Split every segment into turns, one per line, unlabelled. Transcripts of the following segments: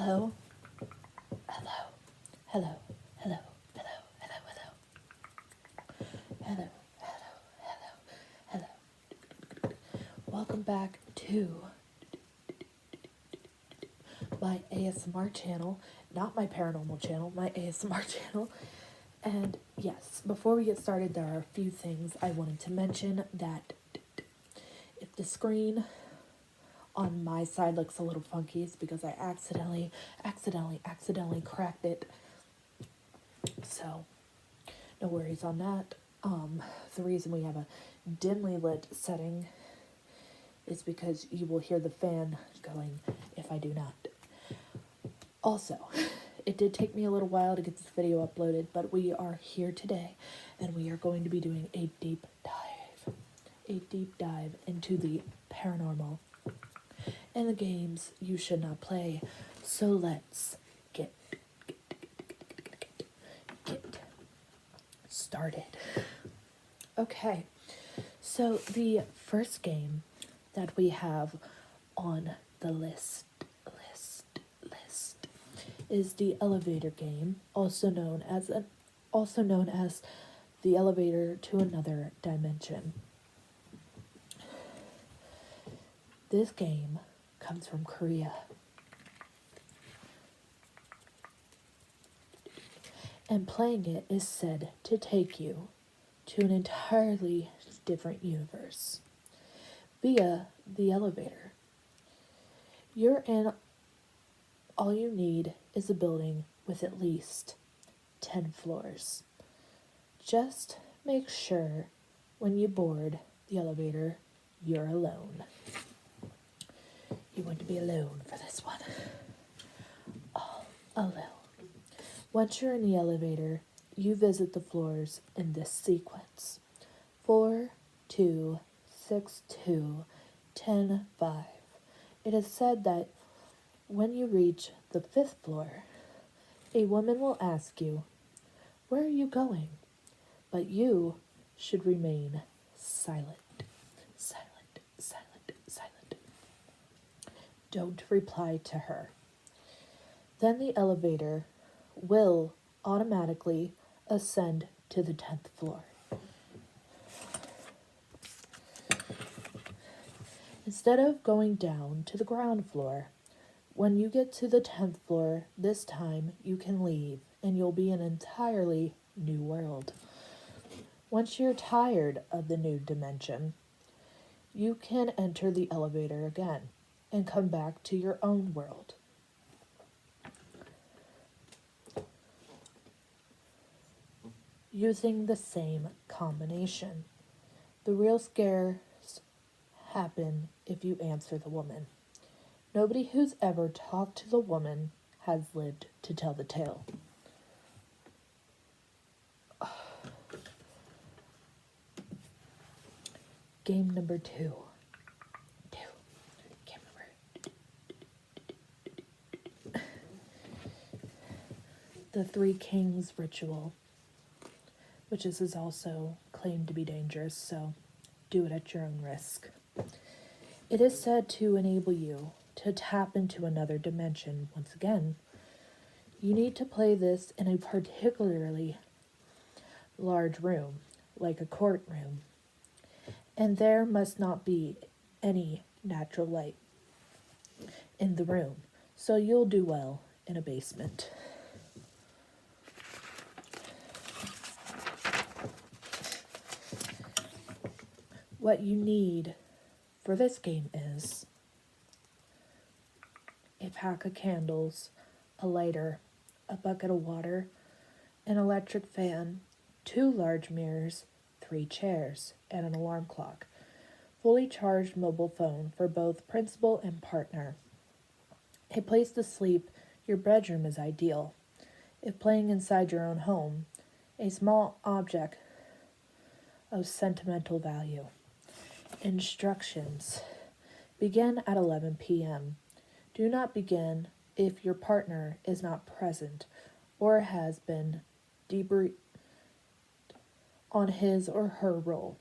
Hello, hello, hello, hello, hello, hello, hello, hello, hello, hello, hello. Welcome back to my ASMR channel, not my paranormal channel, my ASMR channel. And yes, before we get started, there are a few things I wanted to mention. That if the screen on my side looks a little funky, it's because I accidentally cracked it. So, no worries on that. The reason we have a dimly lit setting is because you will hear the fan going if I do not. Also, it did take me a little while to get this video uploaded, but we are here today and we are going to be doing a deep dive into the paranormal and the games you should not play. So let's get started. Okay, so the first game that we have on the list is the elevator game, also known as the elevator to another dimension. This game comes from Korea. And playing it is said to take you to an entirely different universe via the elevator. You're in. All you need is a building with at least 10 floors. Just make sure when you board the elevator, you're alone. You want to be alone for this one. All alone. Once you're in the elevator, you visit the floors in this sequence: 4, 2, 6, 2, 10, 5. It is said that when you reach the 5th floor, a woman will ask you, "Where are you going?" But you should remain silent. Silent, silent, silent. Don't reply to her. Then the elevator will automatically ascend to the 10th floor. Instead of going down to the ground floor, when you get to the 10th floor, this time you can leave and you'll be in an entirely new world. Once you're tired of the new dimension, you can enter the elevator again and come back to your own world. Using the same combination. The real scares happen if you answer the woman. Nobody who's ever talked to the woman has lived to tell the tale. Game number 2. The Three Kings Ritual, which is also claimed to be dangerous, so do it at your own risk. It is said to enable you to tap into another dimension once again. You need to play this in a particularly large room, like a courtroom, and there must not be any natural light in the room, so you'll do well in a basement. What you need for this game is a pack of candles, a lighter, a bucket of water, an electric fan, 2 large mirrors, 3 chairs, and an alarm clock. Fully charged mobile phone for both principal and partner. A place to sleep, your bedroom is ideal. If playing inside your own home, a small object of sentimental value. Instructions. Begin at 11 p.m. Do not begin if your partner is not present or has been debriefed on his or her role.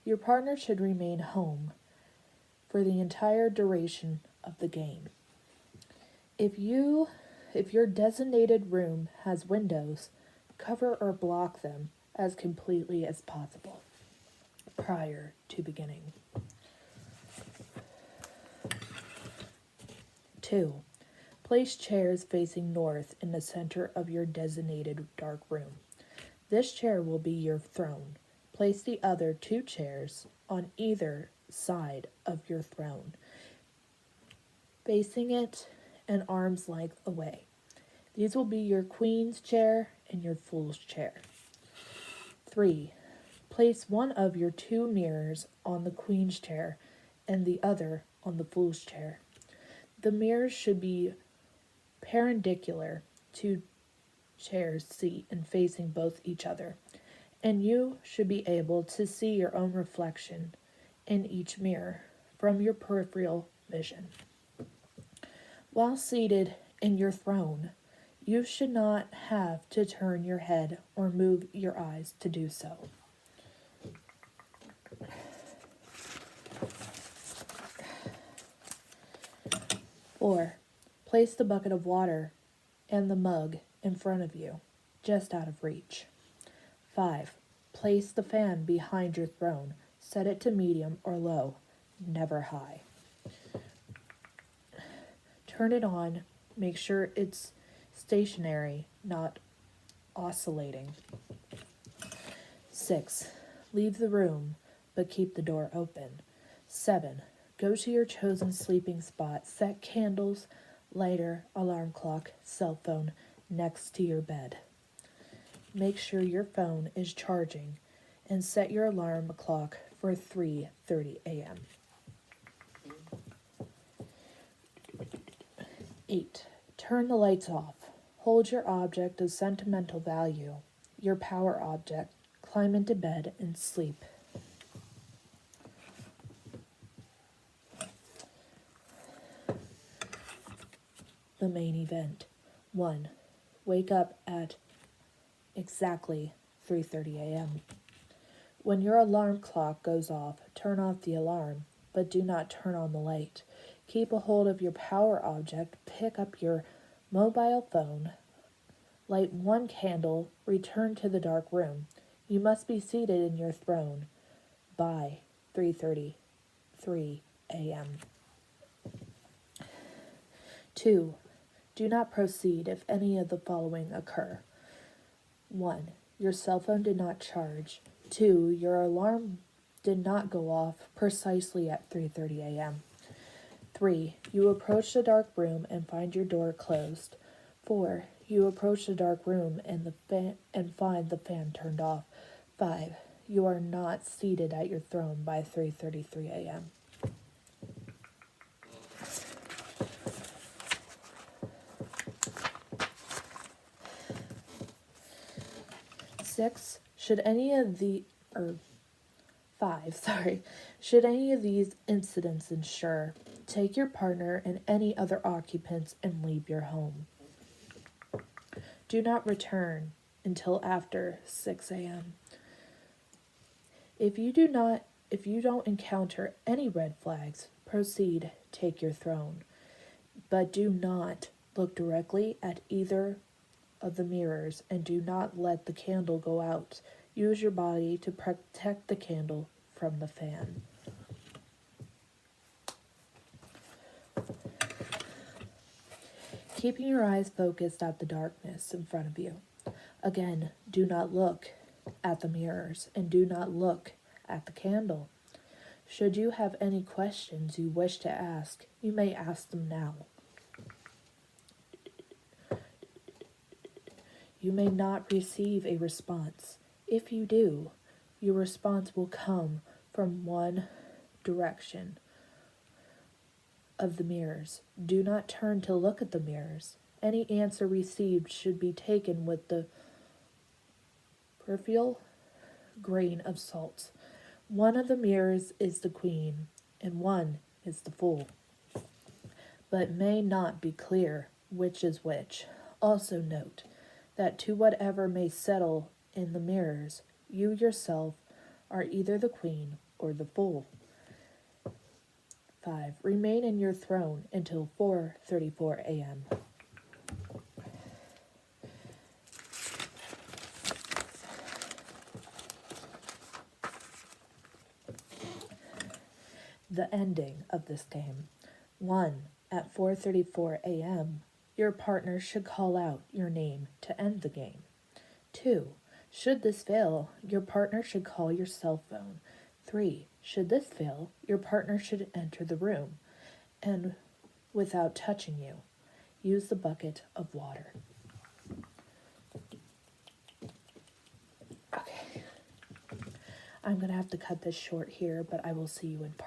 Your partner should remain home for the entire duration of the game. If you If your designated room has windows, cover or block them as completely as possible prior to beginning. 2. Place chairs facing north in the center of your designated dark room. This chair will be your throne. Place the other 2 chairs on either side of your throne, facing it an arm's length away. These will be your queen's chair and your fool's chair. 3. Place one of your 2 mirrors on the queen's chair and the other on the fool's chair. The mirrors should be perpendicular to chair's seat and facing both each other, and you should be able to see your own reflection in each mirror from your peripheral vision. While seated in your throne, you should not have to turn your head or move your eyes to do so. 4. Place the bucket of water and the mug in front of you, just out of reach. 5. Place the fan behind your throne. Set it to medium or low, never high. Turn it on. Make sure it's stationary, not oscillating. 6. Leave the room, but keep the door open. 7. Go to your chosen sleeping spot. Set candles, lighter, alarm clock, cell phone next to your bed. Make sure your phone is charging and set your alarm clock for 3:30 a.m. 8. Turn the lights off. Hold your object of sentimental value, your power object, climb into bed and sleep. The main event. 1. Wake up at exactly 3:30 a.m. When your alarm clock goes off, turn off the alarm, but do not turn on the light. Keep a hold of your power object, pick up your mobile phone, light 1 candle, return to the dark room. You must be seated in your throne by 3:33 a.m. 2. Do not proceed if any of the following occur. 1. Your cell phone did not charge. 2. Your alarm did not go off precisely at 3:30 a.m. 3. You approach the dark room and find your door closed. 4. You approach the dark room and find the fan turned off. 5. You are not seated at your throne by 3:33 a.m. Should any of these incidents ensure, take your partner and any other occupants and leave your home. Do not return until after 6 a.m. If you don't encounter any red flags, proceed, take your throne. But do not look directly at either of the mirrors and do not let the candle go out. Use your body to protect the candle from the fan. Keeping your eyes focused at the darkness in front of you. Again, do not look at the mirrors and do not look at the candle. Should you have any questions you wish to ask, you may ask them now. You may not receive a response. If you do, your response will come from one direction of the mirrors. Do not turn to look at the mirrors. Any answer received should be taken with the peripheral grain of salt. One of the mirrors is the queen, and one is the fool, but may not be clear which is which. Also note that to whatever may settle in the mirrors, you yourself are either the queen or the fool. 5. Remain in your throne until 4:34 a.m. the ending of this game. 1. At 4:34 a.m., your partner should call out your name to end the game. 2. Should this fail, your partner should call your cell phone. 3. Should this fail, your partner should enter the room and, without touching you, use the bucket of water. Okay. I'm going to have to cut this short here, but I will see you in part